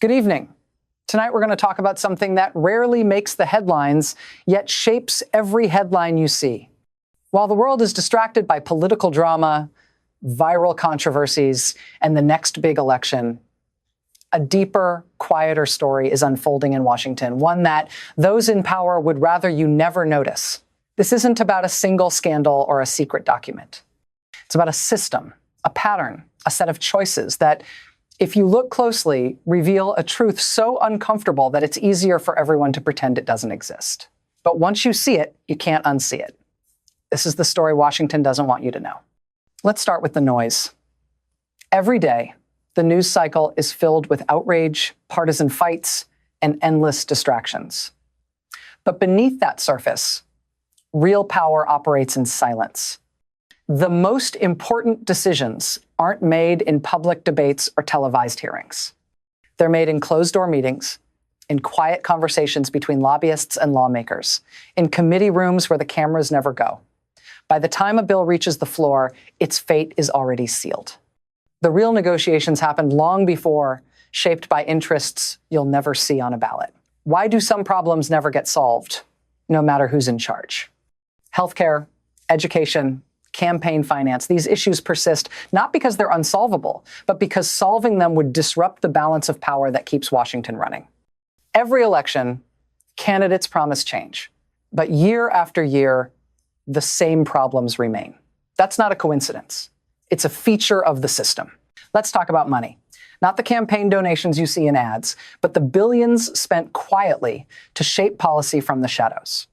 Good evening. Tonight we're going to talk about something that rarely makes the headlines, yet shapes every headline you see. While the world is distracted by political drama, viral controversies, and the next big election, a deeper, quieter story is unfolding in Washington, one that those in power would rather you never notice. This isn't about a single scandal or a secret document. It's about a system, a pattern, a set of choices that, if you look closely, reveal a truth so uncomfortable that it's easier for everyone to pretend it doesn't exist. But once you see it, you can't unsee it. This is the story Washington doesn't want you to know. Let's start with the noise. Every day, the news cycle is filled with outrage, partisan fights, and endless distractions. But beneath that surface, real power operates in silence. The most important decisions aren't made in public debates or televised hearings. They're made in closed-door meetings, in quiet conversations between lobbyists and lawmakers, in committee rooms where the cameras never go. By the time a bill reaches the floor, its fate is already sealed. The real negotiations happened long before, shaped by interests you'll never see on a ballot. Why do some problems never get solved, no matter who's in charge? Healthcare, education, campaign finance, these issues persist not because they're unsolvable, but because solving them would disrupt the balance of power that keeps Washington running. Every election, candidates promise change, but year after year, the same problems remain. That's not a coincidence. It's a feature of the system. Let's talk about money. Not the campaign donations you see in ads, but the billions spent quietly to shape policy from the shadows.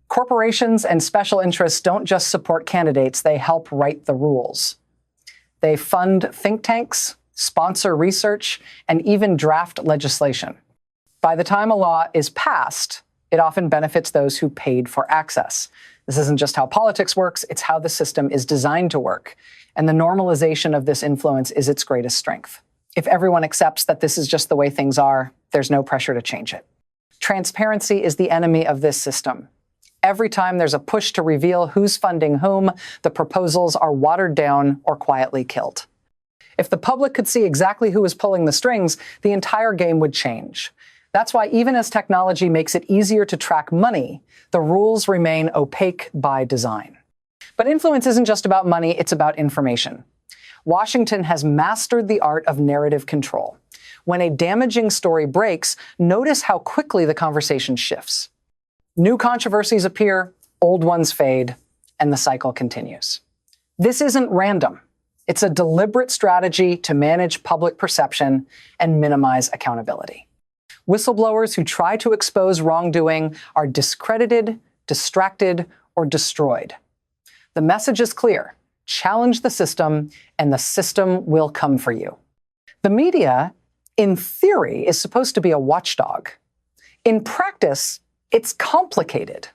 Corporations and special interests don't just support candidates, they help write the rules. They fund think tanks, sponsor research, and even draft legislation. By the time a law is passed, it often benefits those who paid for access. This isn't just how politics works, it's how the system is designed to work. And the normalization of this influence is its greatest strength. If everyone accepts that this is just the way things are, there's no pressure to change it. Transparency is the enemy of this system. Every time there's a push to reveal who's funding whom, the proposals are watered down or quietly killed. If the public could see exactly who is pulling the strings, the entire game would change. That's why even as technology makes it easier to track money, the rules remain opaque by design. But influence isn't just about money, it's about information. Washington has mastered the art of narrative control. When a damaging story breaks, notice how quickly the conversation shifts. New controversies appear, old ones fade, and the cycle continues. This isn't random. It's a deliberate strategy to manage public perception and minimize accountability. Whistleblowers who try to expose wrongdoing are discredited, distracted, or destroyed. The message is clear. Challenge the system, and the system will come for you. The media, in theory, is supposed to be a watchdog. In practice, it's complicated.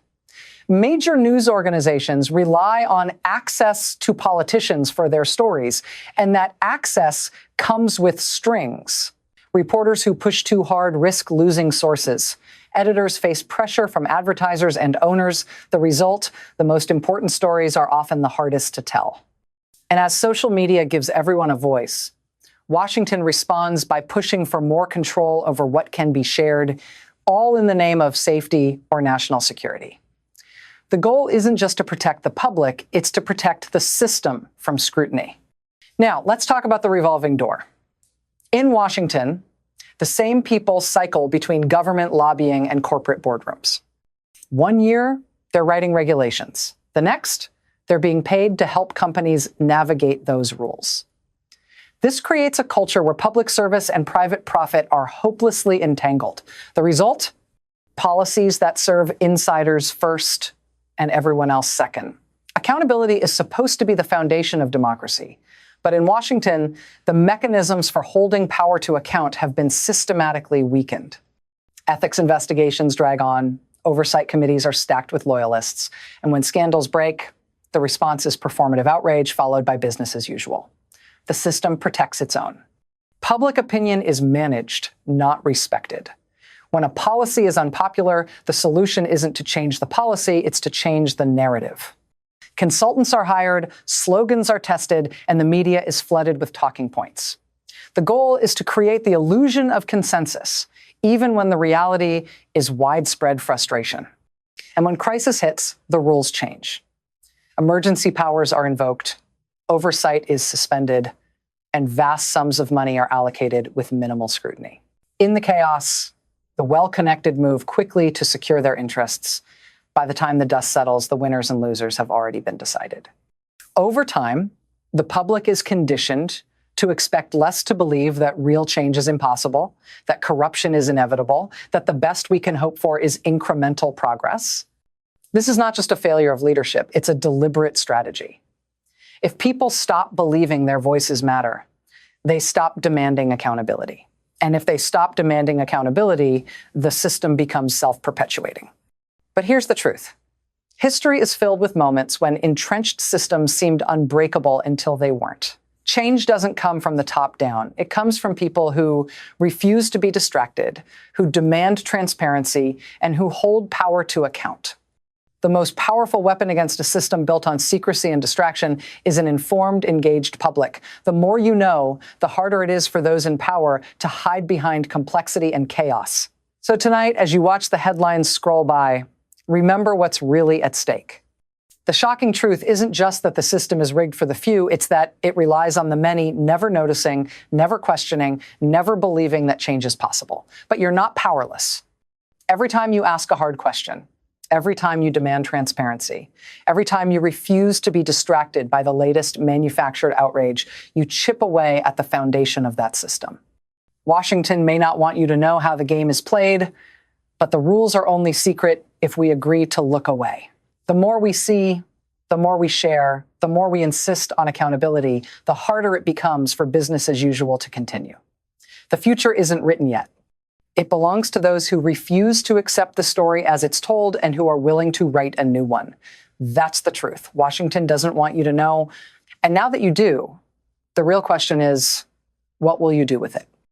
Major news organizations rely on access to politicians for their stories, and that access comes with strings. Reporters who push too hard risk losing sources. Editors face pressure from advertisers and owners. The result, the most important stories are often the hardest to tell. And as social media gives everyone a voice, Washington responds by pushing for more control over what can be shared, all in the name of safety or national security. The goal isn't just to protect the public, it's to protect the system from scrutiny. Now, let's talk about the revolving door. In Washington, the same people cycle between government lobbying and corporate boardrooms. One year, they're writing regulations. The next, they're being paid to help companies navigate those rules. This creates a culture where public service and private profit are hopelessly entangled. The result? Policies that serve insiders first and everyone else second. Accountability is supposed to be the foundation of democracy. But in Washington, the mechanisms for holding power to account have been systematically weakened. Ethics investigations drag on, oversight committees are stacked with loyalists, and when scandals break, the response is performative outrage followed by business as usual. The system protects its own. Public opinion is managed, not respected. When a policy is unpopular, the solution isn't to change the policy, it's to change the narrative. Consultants are hired, slogans are tested, and the media is flooded with talking points. The goal is to create the illusion of consensus, even when the reality is widespread frustration. And when crisis hits, the rules change. Emergency powers are invoked, oversight is suspended, and vast sums of money are allocated with minimal scrutiny. In the chaos, the well-connected move quickly to secure their interests. By the time the dust settles, the winners and losers have already been decided. Over time, the public is conditioned to expect less, to believe that real change is impossible, that corruption is inevitable, that the best we can hope for is incremental progress. This is not just a failure of leadership, it's a deliberate strategy. If people stop believing their voices matter, they stop demanding accountability. And if they stop demanding accountability, the system becomes self-perpetuating. But here's the truth. History is filled with moments when entrenched systems seemed unbreakable until they weren't. Change doesn't come from the top down. It comes from people who refuse to be distracted, who demand transparency, and who hold power to account. The most powerful weapon against a system built on secrecy and distraction is an informed, engaged public. The more you know, the harder it is for those in power to hide behind complexity and chaos. So tonight, as you watch the headlines scroll by, remember what's really at stake. The shocking truth isn't just that the system is rigged for the few, it's that it relies on the many, never noticing, never questioning, never believing that change is possible. But you're not powerless. Every time you ask a hard question, every time you demand transparency, every time you refuse to be distracted by the latest manufactured outrage, you chip away at the foundation of that system. Washington may not want you to know how the game is played, but the rules are only secret if we agree to look away. The more we see, the more we share, the more we insist on accountability, the harder it becomes for business as usual to continue. The future isn't written yet. It belongs to those who refuse to accept the story as it's told and who are willing to write a new one. That's the truth. Washington doesn't want you to know. And now that you do, the real question is, what will you do with it?